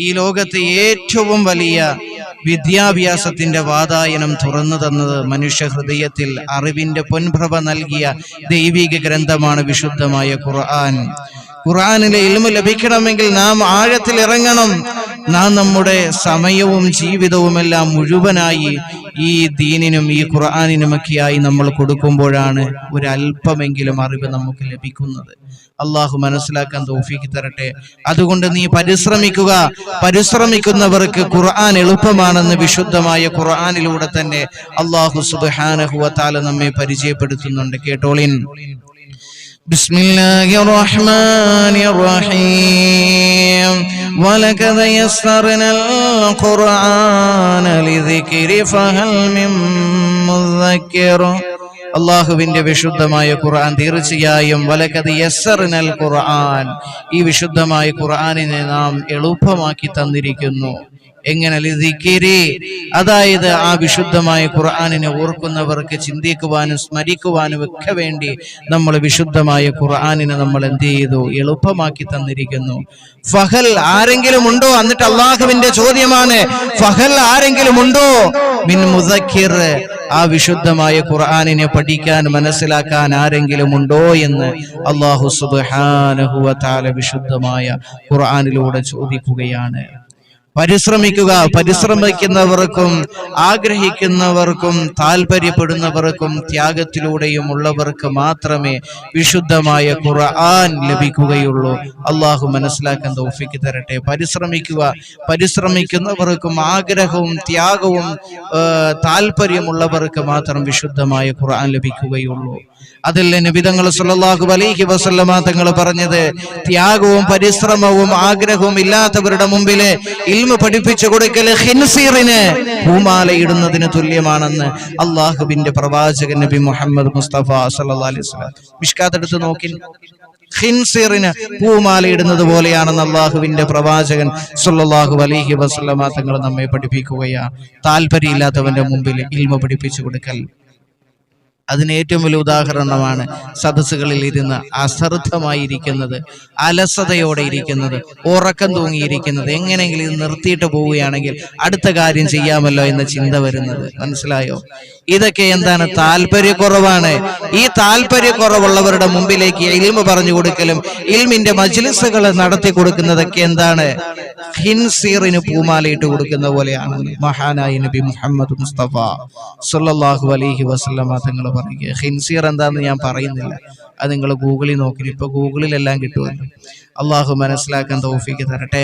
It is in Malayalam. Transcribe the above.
ഈ ലോകത്തെ ഏറ്റവും വലിയ വിദ്യാഭ്യാസത്തിന്റെ വാതായനം തുറന്നു തന്നത് മനുഷ്യ ഹൃദയത്തിൽ അറിവിന്റെ പൊൻപ്രഭ നൽകിയ ദൈവിക ഗ്രന്ഥമാണ് വിശുദ്ധമായ ഖുർആൻ. ഖുർആനിലെ ഇൽമു ലഭിക്കണമെങ്കിൽ നാം ആഴത്തിൽ ഇറങ്ങണം. നാം നമ്മുടെ സമയവും ജീവിതവുമെല്ലാം മുഴുവനായി ഈ ദീനിനും ഈ ഖുർആനിനുമൊക്കെയായി നമ്മൾ കൊടുക്കുമ്പോഴാണ് ഒരല്പമെങ്കിലും അറിവ് നമുക്ക് ലഭിക്കുന്നത്. അള്ളാഹു മനസ്സിലാക്കാൻ തൗഫീഖ് തരട്ടെ. അതുകൊണ്ട് നീ പരിശ്രമിക്കുക. പരിശ്രമിക്കുന്നവർക്ക് ഖുർആൻ എളുപ്പമാണെന്ന് വിശുദ്ധമായ ഖുർആനിലൂടെ തന്നെ അള്ളാഹു സുബ്ഹാനഹു വ തആല നമ്മെ പരിചയപ്പെടുത്തുന്നുണ്ട്. കേട്ടോളിൻ. ബിസ്മില്ലാഹിർ റഹ്മാനിർ റഹീം. വലഖദ യസ്സർനൽ ഖുർആന ലിദിക്രി ഫഹൽ മിൻ മുദ്ദക്കിർ. അള്ളാഹുവിന്റെ വിശുദ്ധമായ ഖുർആൻ തീർച്ചയായും വലഖദ യസ്സർനൽ ഖുർആൻ, ഈ വിശുദ്ധമായ ഖുർആനിനെ നാം എളുപ്പമാക്കി തന്നിരിക്കുന്നു. എങ്ങനെ? ലിദിക്രി, അതായത് ആ വിശുദ്ധമായ ഖുർആനിനെ ഓർക്കുന്നവർക്ക് ചിന്തിക്കുവാനും സ്മരിക്കുവാനും ഒക്കെ വേണ്ടി നമ്മൾ വിശുദ്ധമായ ഖുർആനിനെ നമ്മൾ എന്ത് ചെയ്തു? എളുപ്പമാക്കി തന്നിരിക്കുന്നു. ഫഹൽ, ആരെങ്കിലും ഉണ്ടോ? എന്നിട്ട് അള്ളാഹുവിന്റെ ചോദ്യമാണ്, ഫഹൽ ആരെങ്കിലും ഉണ്ടോ മിൻ മുദക്കിർ, ആ വിശുദ്ധമായ ഖുർആനിനെ പഠിക്കാൻ മനസ്സിലാക്കാൻ ആരെങ്കിലും ഉണ്ടോ എന്ന് അല്ലാഹു സുബ്ഹാനഹു വ തആല വിശുദ്ധമായ ഖുർആനിലൂടെ ചോദിക്കുകയാണ്. പരിശ്രമിക്കുക. പരിശ്രമിക്കുന്നവർക്കും ആഗ്രഹിക്കുന്നവർക്കും താല്പര്യപ്പെടുന്നവർക്കും ത്യാഗത്തിലൂടെയും ഉള്ളവർക്ക് മാത്രമേ വിശുദ്ധമായ ഖുർആൻ ലഭിക്കുകയുള്ളൂ. അള്ളാഹു മനസ്സിലാക്കാൻ തൗഫീഖ് തരട്ടെ. പരിശ്രമിക്കുക. പരിശ്രമിക്കുന്നവർക്കും ആഗ്രഹവും ത്യാഗവും താല്പര്യമുള്ളവർക്ക് മാത്രം വിശുദ്ധമായ ഖുർആൻ ലഭിക്കുകയുള്ളൂ. അതല്ലേ നബി തങ്ങൾ സല്ലല്ലാഹു അലൈഹി വസല്ലമ തങ്ങൾ പറഞ്ഞത്, ത്യാഗവും പരിശ്രമവും ആഗ്രഹവും ഇല്ലാത്തവരുടെ മുമ്പില് ഇൽമു പഠിപ്പിച്ചു കൊടുക്കൽ ഖിൻസീറിന് പൂമാലയിടുന്നതിന് തുല്യമാണെന്ന് അള്ളാഹുവിന്റെ പ്രവാചകൻ നബി മുഹമ്മദ് മുസ്തഫ സല്ലല്ലാഹു അലൈഹി വസല്ലം. മിഷ്കാത്ത് എടുത്ത് നോക്കി, ഖിൻസീറിന് പൂമാലയിടുന്നത് പോലെയാണെന്ന് അള്ളാഹുവിന്റെ പ്രവാചകൻ സല്ലല്ലാഹു അലൈഹി വസല്ലമ തങ്ങൾ നമ്മെ പഠിപ്പിക്കുകയാണ്. താല്പര്യമില്ലാത്തവന്റെ മുമ്പിൽ ഇൽമു പഠിപ്പിച്ചു കൊടുക്കൽ. അതിന് ഏറ്റവും വലിയ ഉദാഹരണമാണ് സദസ്സുകളിൽ ഇരുന്ന് അശ്രദ്ധമായിരിക്കുന്നത്, അലസതയോടെ ഇരിക്കുന്നത്, ഉറക്കം തൂങ്ങിയിരിക്കുന്നത്. എങ്ങനെയെങ്കിലും ഇത് നിർത്തിയിട്ട് പോവുകയാണെങ്കിൽ അടുത്ത കാര്യം ചെയ്യാമല്ലോ എന്ന ചിന്ത വരുന്നത്. മനസ്സിലായോ? ഇതൊക്കെ എന്താണ്? താല്പര്യക്കുറവാണ്. ഈ താല്പര്യക്കുറവുള്ളവരുടെ മുമ്പിലേക്ക് ഇൽമു പറഞ്ഞു കൊടുക്കലും ഇൽമിന്റെ മജ്ലിസുകൾ നടത്തി കൊടുക്കുന്നതൊക്കെ എന്താണ്? ഖിൻസീറിന് പൂമാലയിട്ട് കൊടുക്കുന്ന പോലെയാണ്. മഹാനായ നബി മുഹമ്മദ് മുസ്തഫ സല്ലല്ലാഹു അലൈഹി വസല്ലമ തങ്ങൾ പറയുക. ഖിൻസീർ എന്താന്ന് ഞാൻ പറയുന്നില്ല, അത് നിങ്ങൾ ഗൂഗിളിൽ നോക്കി. ഇപ്പൊ ഗൂഗിളിലെല്ലാം കിട്ടുമല്ലോ. അള്ളാഹു മനസ്സിലാക്കാൻ തൗഫീഖ് തരട്ടെ.